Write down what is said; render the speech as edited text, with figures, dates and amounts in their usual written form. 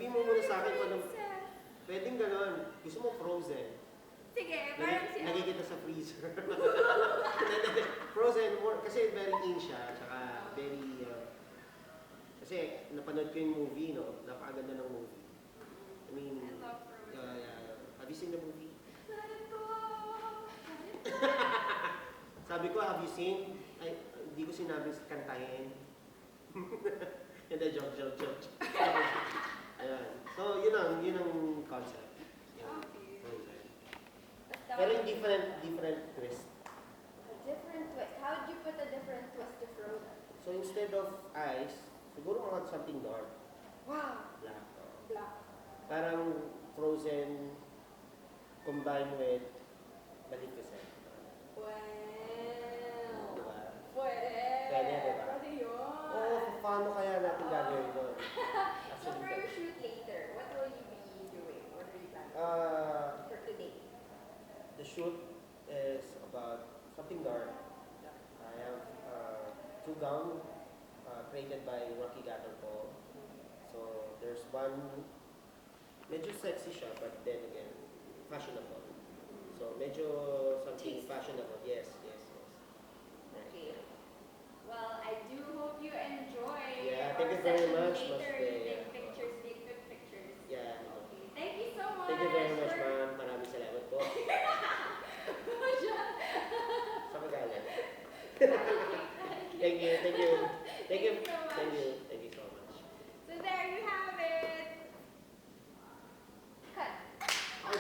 sabihin mo muna sa akin kung anong, pwedeng gano'n. Gusto mo frozen. Sige, parang siya. Lagay kita sa freezer. Frozen, more, kasi very in siya, tsaka very, kasi napanood ko yung movie, no? Napakaganda ng movie. I mean, I love Frozen. have you seen the movie? Let it go. Let it go. Sabi ko, have you seen? Ay, hindi ko sinabi kantahin. Hindi, joke. Ayan. So, yun ang concept. Yun. Okay. Frozen. That's Pero yung different twist. a different twist. How would you put a different twist to Frozen? So, instead of ice, siguro mga something dark. Wow. Black. Black. Parang Frozen combined with Maleficent. Wow. Diba? Pwede. Pwede, diba? Pwede yun. Oh, paano kaya natin gagawin doon? So for your shoot later, what will you be doing? What are you planning for today? The shoot is about something dark. I have two gowns created by Rocky Gatterpo. So there's one, medyo sexy siya, but then again, fashionable. So medyo something fashionable. Yes. Right. Okay. Well, I do hope you enjoy Yeah, our thank you very session much, later. Mas You Bea. take pictures, take good pictures. Yeah. Okay. Thank you so much. Thank you very much, ma'am. Maraming salamat po. Sa magalang. Thank you. Thank you so much. Thank you.